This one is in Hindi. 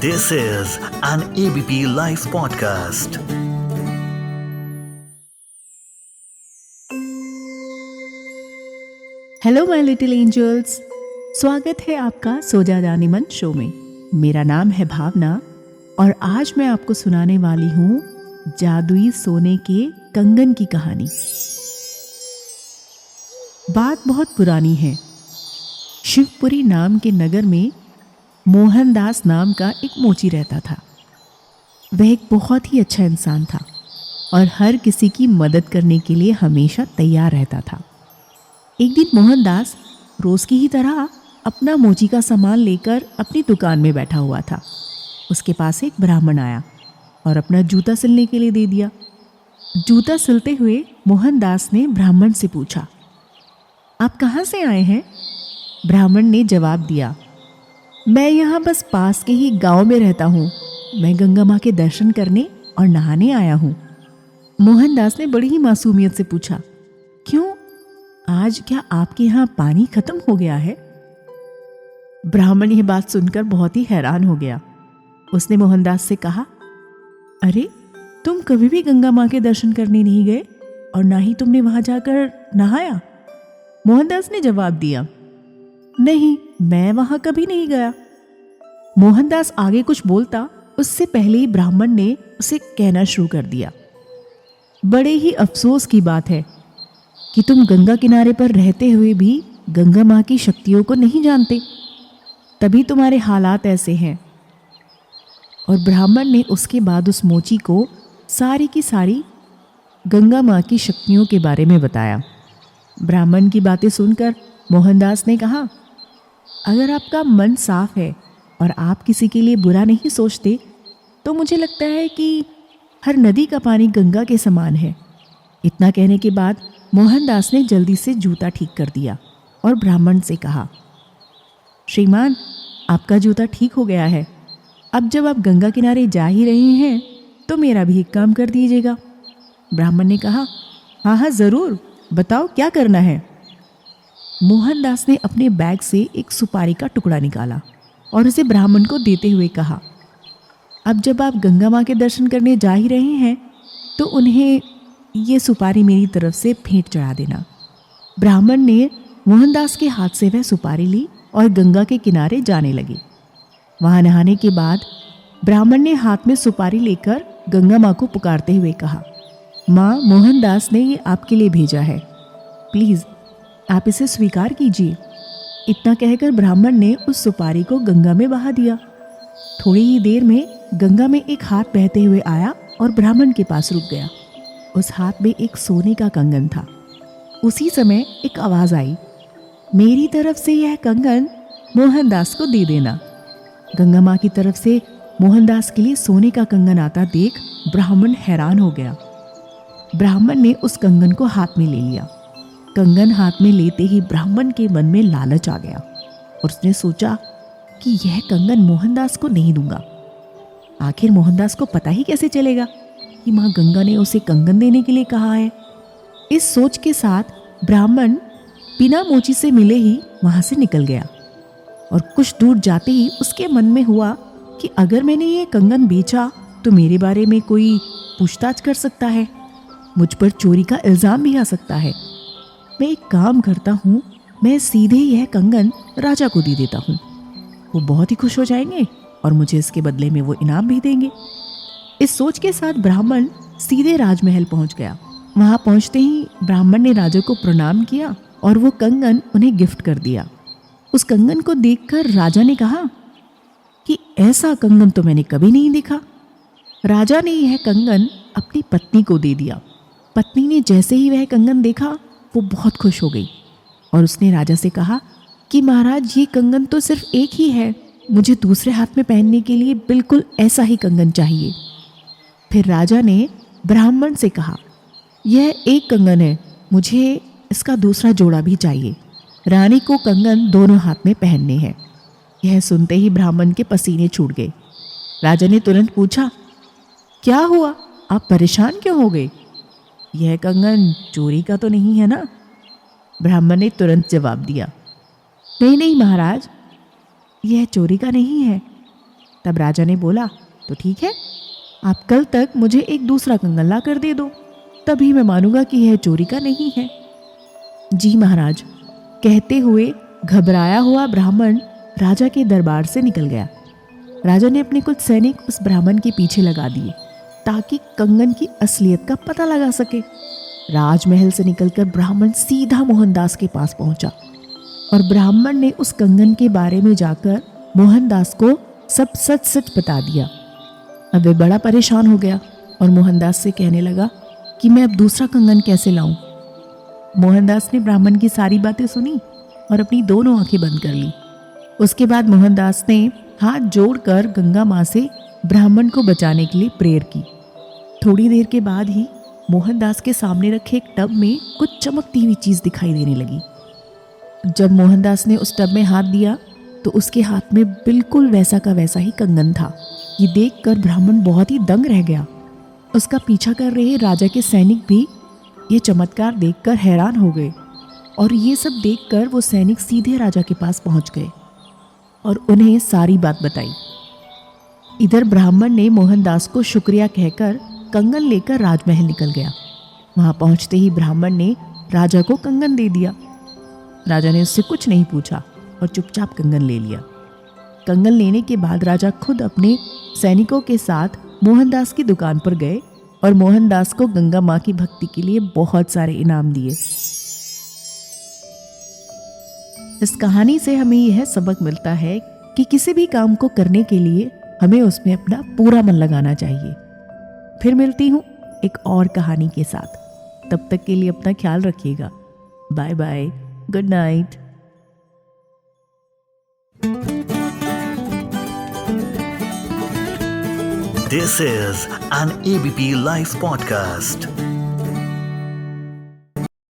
This is an ABP Life podcast. Hello my little angels, स्वागत है आपका सो जा जाने मन शो में। मेरा नाम है भावना और आज मैं आपको सुनाने वाली हूँ जादुई सोने के कंगन की कहानी। बात बहुत पुरानी है। शिवपुरी नाम के नगर में मोहनदास नाम का एक मोची रहता था। वह एक बहुत ही अच्छा इंसान था और हर किसी की मदद करने के लिए हमेशा तैयार रहता था। एक दिन मोहनदास रोज की ही तरह अपना मोची का सामान लेकर अपनी दुकान में बैठा हुआ था। उसके पास एक ब्राह्मण आया और अपना जूता सिलने के लिए दे दिया। जूता सिलते हुए मोहनदास ने ब्राह्मण से पूछा, आप कहाँ से आए हैं? ब्राह्मण ने जवाब दिया, मैं यहाँ बस पास के ही गांव में रहता हूँ। मैं गंगा माँ के दर्शन करने और नहाने आया हूँ। मोहनदास ने बड़ी ही मासूमियत से पूछा, क्यों, आज क्या आपके यहाँ पानी खत्म हो गया है? ब्राह्मण यह बात सुनकर बहुत ही हैरान हो गया। उसने मोहनदास से कहा, अरे तुम कभी भी गंगा माँ के दर्शन करने नहीं गए और ना ही तुमने वहां जाकर नहाया? मोहनदास ने जवाब दिया, नहीं, मैं वहां कभी नहीं गया। मोहनदास आगे कुछ बोलता उससे पहले ही ब्राह्मण ने उसे कहना शुरू कर दिया, बड़े ही अफसोस की बात है कि तुम गंगा किनारे पर रहते हुए भी गंगा माँ की शक्तियों को नहीं जानते, तभी तुम्हारे हालात ऐसे हैं। और ब्राह्मण ने उसके बाद उस मोची को सारी की सारी गंगा माँ की शक्तियों के बारे में बताया। ब्राह्मण की बातें सुनकर मोहनदास ने कहा, अगर आपका मन साफ है और आप किसी के लिए बुरा नहीं सोचते तो मुझे लगता है कि हर नदी का पानी गंगा के समान है। इतना कहने के बाद मोहनदास ने जल्दी से जूता ठीक कर दिया और ब्राह्मण से कहा, श्रीमान, आपका जूता ठीक हो गया है। अब जब आप गंगा किनारे जा ही रहे हैं तो मेरा भी एक काम कर दीजिएगा। ब्राह्मण ने कहा, हाँ हाँ ज़रूर, बताओ क्या करना है। मोहनदास ने अपने बैग से एक सुपारी का टुकड़ा निकाला और उसे ब्राह्मण को देते हुए कहा, अब जब आप गंगा माँ के दर्शन करने जा ही रहे हैं तो उन्हें ये सुपारी मेरी तरफ से भेंट चढ़ा देना। ब्राह्मण ने मोहनदास के हाथ से वह सुपारी ली और गंगा के किनारे जाने लगे। वहाँ नहाने के बाद ब्राह्मण ने हाथ में सुपारी लेकर गंगा माँ को पुकारते हुए कहा, माँ, मोहनदास ने ये आपके लिए भेजा है, प्लीज़ आप इसे स्वीकार कीजिए। इतना कहकर ब्राह्मण ने उस सुपारी को गंगा में बहा दिया। थोड़ी ही देर में गंगा में एक हाथ बहते हुए आया और ब्राह्मण के पास रुक गया। उस हाथ में एक सोने का कंगन था। उसी समय एक आवाज़ आई, मेरी तरफ से यह कंगन मोहनदास को दे देना। गंगा माँ की तरफ से मोहनदास के लिए सोने का कंगन आता देख ब्राह्मण हैरान हो गया। ब्राह्मण ने उस कंगन को हाथ में ले लिया। कंगन हाथ में लेते ही ब्राह्मण के मन में लालच आ गया और उसने सोचा कि यह कंगन मोहनदास को नहीं दूंगा। आखिर मोहनदास को पता ही कैसे चलेगा कि माँ गंगा ने उसे कंगन देने के लिए कहा है। इस सोच के साथ ब्राह्मण बिना मोची से मिले ही वहां से निकल गया और कुछ दूर जाते ही उसके मन में हुआ कि अगर मैंने ये कंगन बेचा तो मेरे बारे में कोई पूछताछ कर सकता है, मुझ पर चोरी का इल्ज़ाम भी आ सकता है। मैं एक काम करता हूँ, मैं सीधे यह कंगन राजा को दे देता हूँ। वो बहुत ही खुश हो जाएंगे और मुझे इसके बदले में वो इनाम भी देंगे। इस सोच के साथ ब्राह्मण सीधे राजमहल पहुँच गया। वहाँ पहुँचते ही ब्राह्मण ने राजा को प्रणाम किया और वो कंगन उन्हें गिफ्ट कर दिया। उस कंगन को देखकर राजा ने कहा कि ऐसा कंगन तो मैंने कभी नहीं देखा। राजा ने यह कंगन अपनी पत्नी को दे दिया। पत्नी ने जैसे ही वह कंगन देखा वो बहुत खुश हो गई और उसने राजा से कहा कि महाराज, ये कंगन तो सिर्फ एक ही है, मुझे दूसरे हाथ में पहनने के लिए बिल्कुल ऐसा ही कंगन चाहिए। फिर राजा ने ब्राह्मण से कहा, यह एक कंगन है, मुझे इसका दूसरा जोड़ा भी चाहिए। रानी को कंगन दोनों हाथ में पहनने हैं। यह सुनते ही ब्राह्मण के पसीने छूट गए। राजा ने तुरंत पूछा, क्या हुआ, आप परेशान क्यों हो गए? यह कंगन चोरी का तो नहीं है ना? ब्राह्मण ने तुरंत जवाब दिया, नहीं नहीं महाराज, यह चोरी का नहीं है। तब राजा ने बोला, तो ठीक है, आप कल तक मुझे एक दूसरा कंगन ला कर दे दो, तभी मैं मानूंगा कि यह चोरी का नहीं है। जी महाराज, कहते हुए घबराया हुआ ब्राह्मण राजा के दरबार से निकल गया। राजा ने अपने कुछ सैनिक उस ब्राह्मण के पीछे लगा दिए ताकि कंगन की असलियत का पता लगा सके। राजमहल से निकलकर ब्राह्मण सीधा मोहनदास के पास पहुंचा और ब्राह्मण ने उस कंगन के बारे में जाकर मोहनदास को सब सच सच बता दिया। अब वे बड़ा परेशान हो गया और मोहनदास से कहने लगा कि मैं अब दूसरा कंगन कैसे लाऊं। मोहनदास ने ब्राह्मण की सारी बातें सुनी और अपनी दोनों आंखें बंद कर ली। उसके बाद मोहनदास ने हाथ जोड़कर गंगा माँ से ब्राह्मण को बचाने के लिए प्रेयर की। थोड़ी देर के बाद ही मोहनदास के सामने रखे एक टब में कुछ चमकती हुई चीज दिखाई देने लगी। जब मोहनदास ने उस टब में हाथ दिया तो उसके हाथ में बिल्कुल वैसा का वैसा ही कंगन था। ये देखकर ब्राह्मण बहुत ही दंग रह गया। उसका पीछा कर रहे राजा के सैनिक भी ये चमत्कार देखकर हैरान हो गए और ये सब देखकर वो सैनिक सीधे राजा के पास पहुंच गए और उन्हें सारी बात बताई। इधर ब्राह्मण ने मोहनदास को शुक्रिया कहकर कंगन लेकर राजमहल निकल गया। वहां पहुंचते ही ब्राह्मण ने राजा को कंगन दे दिया। राजा ने उससे कुछ नहीं पूछा और चुपचाप कंगन ले लिया। कंगन लेने के बाद राजा खुद अपने सैनिकों के साथ मोहनदास की दुकान पर गए और मोहनदास को गंगा माँ की भक्ति के लिए बहुत सारे इनाम दिए। इस कहानी से हमें यह सबक मिलता है कि किसी भी काम को करने के लिए हमें उसमें अपना पूरा मन लगाना चाहिए। फिर मिलती हूँ एक और कहानी के साथ। तब तक के लिए अपना ख्याल रखिएगा। Bye bye, good night. This is an ABP Life podcast.